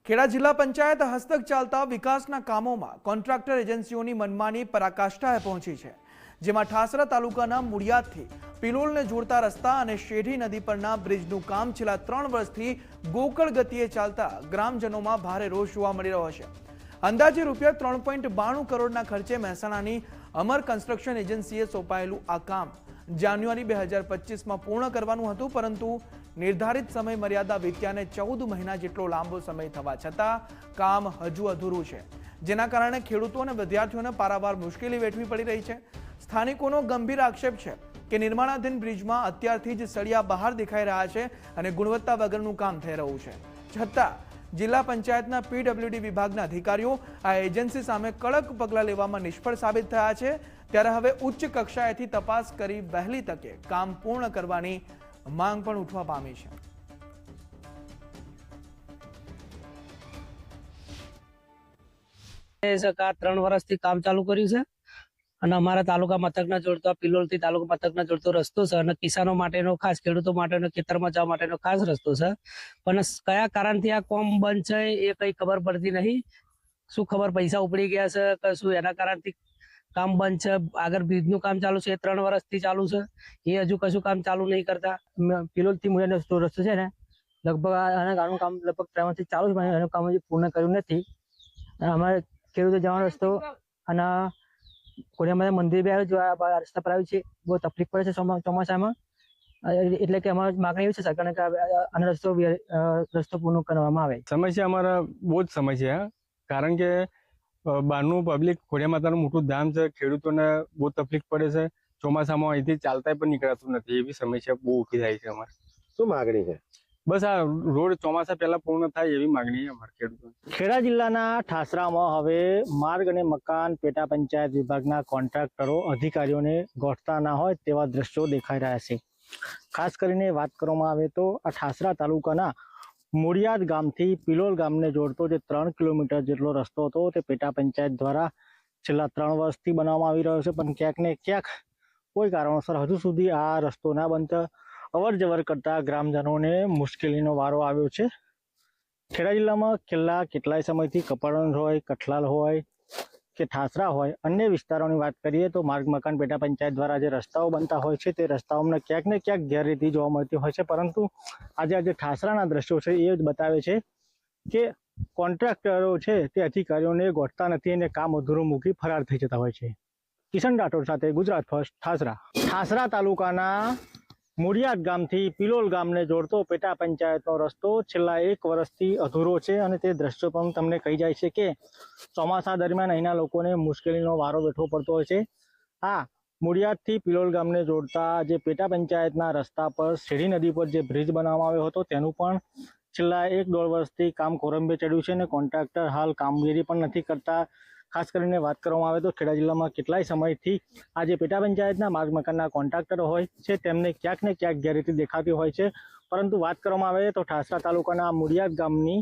ખેડા જિલ્લા પંચાયત હસ્તક ચાલતા વિકાસના કામોમાં કોન્ટ્રાક્ટર એજન્સીઓની મનમાની પરાકાષ્ઠાએ પહોંચી છે, જેમાં ઠાસરા તાલુકાના મુડિયાદથી પિલોલને જોડતા રસ્તા અને શેઢી નદી પરના બ્રિજનું કામ છેલ્લા 3 વર્ષથી ગોકળ ગતિએ ચાલતા ગ્રામજનોમાં ભારે રોષ જોવા મળી રહ્યો છે। અંદાજે રૂપિયા 3.92 કરોડના ખર્ચે મહેસાણાની અમર કન્સ્ટ્રક્શન એજન્સીએ સોંપાયેલું આ કામ જાન્યુઆરી 2025માં પૂર્ણ કરવાનું હતું, પરંતુ નિર્ધારિત સમય મર્યાદા વીત્યાને 14 મહિના જેટલો લાંબો સમય થવા છતાં કામ હજુ અધૂરું છે, જેના કારણે ખેડૂતો અને વિદ્યાર્થીઓને પારાવાર મુશ્કેલી વેઠવી પડી રહી છે। સ્થાનિકોનો ગંભીર આક્ષેપ છે કે નિર્માણાધીન બ્રિજમાં અત્યારથી જ સળિયા બહાર દેખાઈ રહ્યા છે અને ગુણવત્તા વગરનું કામ થઈ રહ્યું છે, છતાં જિલ્લા પંચાયતના પીડબ્લ્યુડી વિભાગના અધિકારીઓ આ એજન્સી સામે કડક પગલાં લેવામાં નિષ્ફળ સાબિત થયા છે। ત્યારે હવે ઉચ્ચ કક્ષાએથી તપાસ કરી વહેલી તકે કામ પૂર્ણ કરવાની માંગ પણ ઉઠવા પામી છે। સરકાર 3 વર્ષથી કામ ચાલુ કર્યું છે અને અમારા તાલુકા મથકના જોડતો પિલોલથી તાલુકા મથકના જોડતો રસ્તો છે અને કિસાનો માટેનો ખાસ ખેડૂતો માટેનો ખેતરમાં જવા માટેનો ખાસ રસ્તો છે, પણ કયા કારણથી આ કામ બંધ છે એ કંઈ ખબર પડતી નહીં। શું ખબર પૈસા ઉપડી ગયા છે કે શું એના કારણથી કામ બંધ છે। આગળ બ્રિજનું કામ ચાલુ છે, 3 વર્ષથી ચાલુ છે, એ હજુ કશું કામ ચાલુ નહીં કરતા। પિલોલથી મુડિયાદનો રસ્તો છે ને, લગભગ આનું કામ લગભગ 3 વર્ષથી ચાલુ છે, પણ એનું કામ હજી પૂર્ણ કર્યું નથી। અમારે ખેડૂતો જવાનો રસ્તો અને કોડિયામાં મંદિર બી આવ્યું, રસ્તા પર આવ્યું છે, બહુ તકલીફ પડે છે ચોમાસામાં। એટલે કે અમારી માગણી એવી છે સરકારને કે આનો રસ્તો પૂર્ણ કરવામાં આવે। સમસ્યા અમારા બહુ જ સમસ્યા છે, કારણ કે બહારનું પબ્લિક ખોડિયા માતાનું મોટું ધામ છે, ખેડૂતોને બહુ તકલીફ પડે છે। ચોમાસામાં અહીંથી ચાલતા પણ નીકળાતું નથી, એવી સમસ્યા બહુ ઊભી થાય છે। અમારે શું માગણી છે? બસ આ રોડ ચોમાસા પહેલા પૂર્ણ થાય એવી માગણી છે અમારા ખેડૂતો। ખેડા જિલ્લાના ઠાસરામાં હવે માર્ગ અને મકાન પેટા પંચાયત વિભાગના કોન્ટ્રાક્ટરો અધિકારીઓને ગોઠતા ના હોય તેવા દ્રશ્યો દેખાઈ રહ્યા છે। ખાસ કરીને વાત કરવામાં આવે તો આ ઠાસરા તાલુકાના મુડિયાદ ગામથી પિલોલ ગામને જોડતો જે 3 કિલોમીટર જેટલો રસ્તો હતો તે પેટા પંચાયત દ્વારા છેલ્લા 3 વર્ષથી બનાવવામાં આવી રહ્યો છે, પણ ક્યાંક ને ક્યાંક કોઈ કારણોસર હજુ સુધી આ રસ્તો ના બનતા અવર જવર કરતા ગ્રામજનોને મુશ્કેલીનો વારો આવ્યો છે। ખેડા જિલ્લામાં છેલ્લા કેટલાય સમયથી કપડવંજ હોય, કઠલાલ હોય કે ઠાસરા હોય, અન્ય વિસ્તારોની વાત કરીએ તો માર્ગ મકાન પેટા પંચાયત દ્વારા જે રસ્તાઓ બનતા હોય છે તે રસ્તાઓમાં ક્યાંક ને ક્યાંક ગેરરીતિ જોવા મળતી હોય છે, પરંતુ આજે ઠાસરાના દ્રશ્યો છે એ જ બતાવે છે કે કોન્ટ્રાક્ટરો છે તે અધિકારીઓને ગોઠતા નથી અને કામ અધૂરું મૂકી ફરાર થઈ જતા હોય છે। કિશન રાઠોડ સાથે ગુજરાત ફર્સ્ટ ઠાસરા। ઠાસરા તાલુકાના મુડિયાદ ગામથી પિલોલ ગામને જોડતો પેટા પંચાયતનો રસ્તો છેલ્લા 1 વર્ષથી અધૂરો છે અને તે દ્રશ્યો પણ તમને કહી જાય છે કે ચોમાસા દરમિયાન અહીંના લોકોને મુશ્કેલીનો વારો વેઠવો પડતો હોય છે। આ મુડિયાદથી પિલોલ ગામને જોડતા જે પેટા પંચાયતના રસ્તા પર શેઢી નદી પર જે બ્રિજ બનાવવામાં આવ્યો હતો તેનું પણ છેલ્લા 1-1.5 વર્ષથી કામ કોરંબે ચડ્યું છે અને કોન્ટ્રાક્ટર હાલ કામગીરી પણ નથી કરતા। ખાસ કરીને વાત કરવામાં આવે તો ખેડા જિલ્લામાં કેટલાય સમયથી આ જે પેટા પંચાયતના માર્ગ મકાનના કોન્ટ્રાક્ટરો હોય છે તેમને ક્યાંક ને ક્યાંક ગેરરીતિ દેખાતી હોય છે, પરંતુ વાત કરવામાં આવે તો ઠાસરા તાલુકાના મુડિયાદ ગામની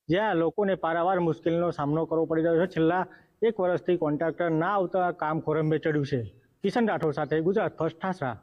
જ્યાં લોકોને પારાવાર મુશ્કેલીનો સામનો કરવો પડી રહ્યો છે, છેલ્લા 1 વર્ષથી કોન્ટ્રાક્ટર ના આવતા કામ ખોરંભે ચડ્યું છે। કિશન રાઠોડ સાથે ગુજરાત ફર્સ્ટ ઠાસરા।